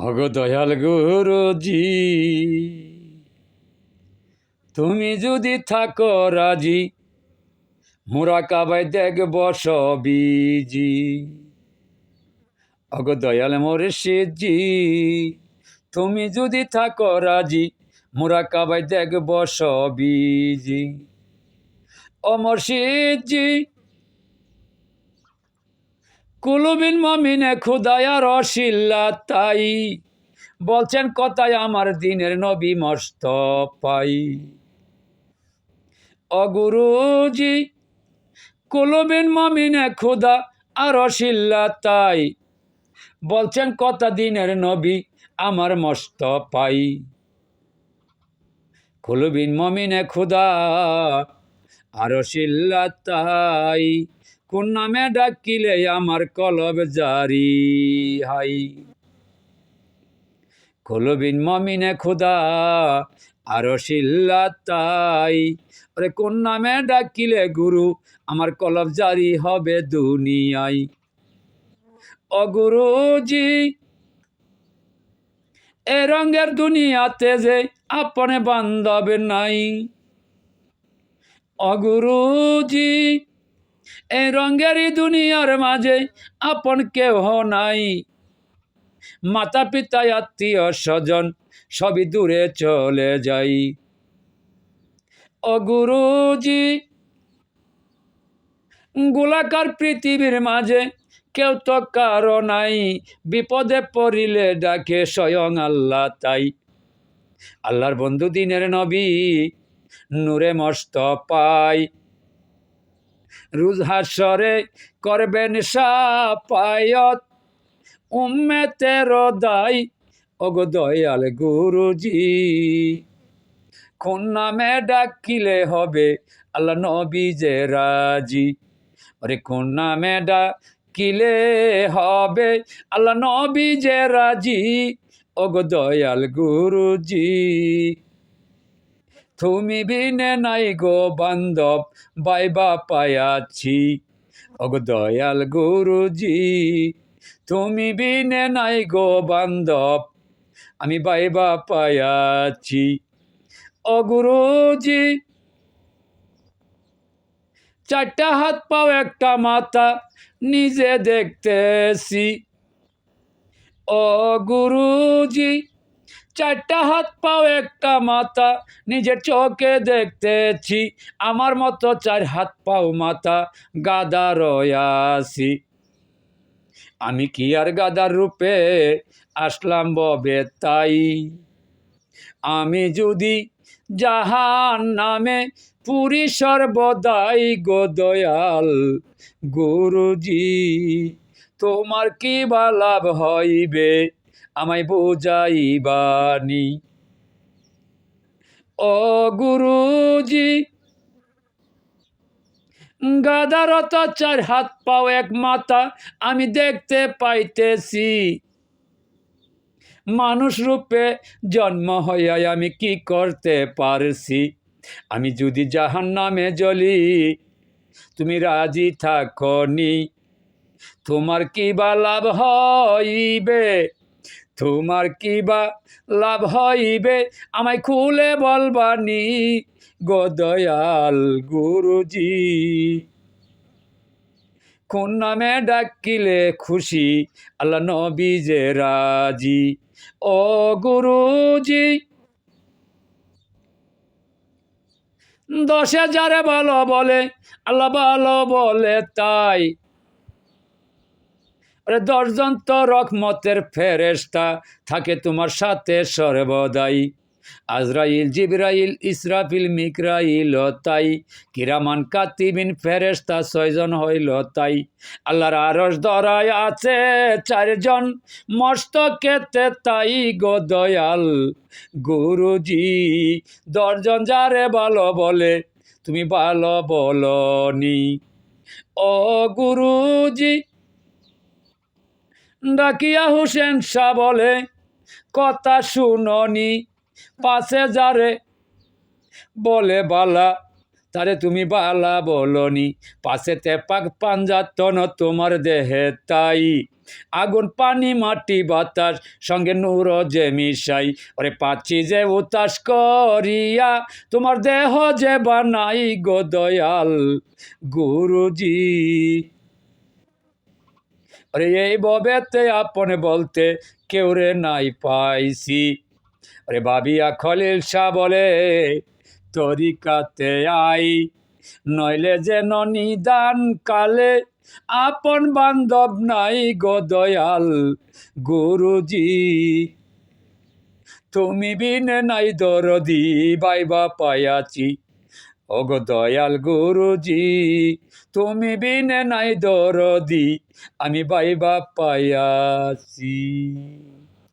ওগো দয়াল গুরুজি, তুমি যদি থাকো রাজি, মোরা কাবায় দেখব সবিজি। ওগো দয়াল মুর্শিদজি, তুমি যদি থাকো রাজি, মোরা কাবায় দেখব সবিজি। ও মুর্শিদজি, কুলুবিন মমিনে খুদায়া রসিল্লা তাই বলছেন কথায় আমার দিনের নবী মস্ত পাই। ও গুরুজি, কুলুবিন মমিনে খুদা আর রসিল্লা তাই বলছেন কথা দিনের নবী আমার মস্ত পাই। কুলুবিন মমিনে খুদা আর রসিল্লা তাই কোন নামে ডাকিলে আমার কলব জারি হাই। কুলুবিন মমিনে খুদা আর শিল্লা তাই, আরে কোন নামে ডাকিলে গুরু আমার কলব জারি হবে দুনিয়ায়। ও গুরুজি, এ রঙের দুনিয়াতে যে আপনে বান্ধব নাই। ও গুরুজি, এই রঙেরই দুনিয়ার মাঝে আপন কেহ নাই। মাতা পিতা আত্মীয় স্বজন সবই দূরে চলে যাই। ও গুরুজি, গোলাকার পৃথিবীর মাঝে কেউ তো কারো নাই, বিপদে পড়িলে ডাকে স্বয়ং আল্লাহ তাই। আল্লাহর বন্ধু দিনের নবী নূরে মস্ত পাই, রোজ হাসরে করবেন সাফায়াত উম্মতের দায়। ওগো দয়াল গুরুজি, কোন নামে ডাকিলে হবে আল্লাহ নবী যে রাজি। আরে কোন নামে ডাকিলে হবে আল্লাহ নবী যে রাজি। ওগো দয়াল গুরুজি, তুমি বিনে নাই গো বান্ধব বাইবা পায়াছি। ওগো দয়াল গুরুজি, তুমি বিনে নাই গো বান্ধব আমি বাইবা পায়াছি। ও গুরুজি, চারটা হাত পাও একটা মাথা নিজে দেখতেছি। ও গুরুজি, চারটা হাত পাও একটা মাথা নিজের চোখে দেখতেছি। আমার মতো চার হাত পাও মাথা গাদা রয়াছি। আমি কি আর গাদার রূপে আসলাম ববে তাই। আমি যদি জাহান নামে পুরি সর্বদাই গো দয়াল গুরুজি, তোমার কি বা লাভ হইবে আমায় বুঝাইবানি। ও গুরুজি, গাদার তো চার হাত পাও এক মাথা আমি দেখতে পাইতেছি। মানুষ রূপে জন্ম হইয়া আমি কি করতে পারছি। আমি যদি জাহান নামে জ্বলি, তুমি রাজি থাকনি। তোমার কি বা লাভ হইবে, তোমার কি বা লাভ হইবে আমায় খুলে বলবানি গো দয়াল গুরুজি। কোন নামে ডাকিলে খুশি আল্লাহ নবী যে রাজি। ও গুরুজি, 10,000 ভালো বলে আল্লাহ ভালো বলে তাই। 10 জন তো রহমতের ফেরেশতা থাকে তোমার সাথে সর্বদাই। আজরাইল জিবরাইল ইসরাফিল মিকরাইল তাই, কিরামান কাতিবিন ফেরেশতা 6 জন হইল তাই। আল্লাহর আরশ ধরায় আছে 4 জন মস্তকেতে তাই গো দয়াল গুরুজি। 10 জন যারে ভালো বলে তুমি ভালো বলনি। ও গুরুজি, ডাকিয়া হুসেন শাহ বলে কথা শুননি, পাশে যারে বলে বালা তারে তুমি বালা বলনি, পাশেতে পাক পাঞ্জাতন তোমার দেহে তাই, আগুন পানি মাটি বাতাস সঙ্গে নূর যে মিশাই, ওরে পাচ্ছি যে উতাস করিয়া তোমার দেহ যে বানাই গো দয়াল গুরুজি। আরে এই ববেতে আপন বলতে কেউ রে নাই পাইছি, আরে ভাবিয়া খলিল শাহ বলে তরিকাতে আই, নইলে যেন নিদান কালে আপন বান্ধব নাই গো দয়াল গুরুজি। তুমি বিনে নাই দরদি বাইবা পায়াছি, ওগো দয়াল গুরুজি, তুমি বিনে নাই দরদি আমি বাইবা পায়াছি।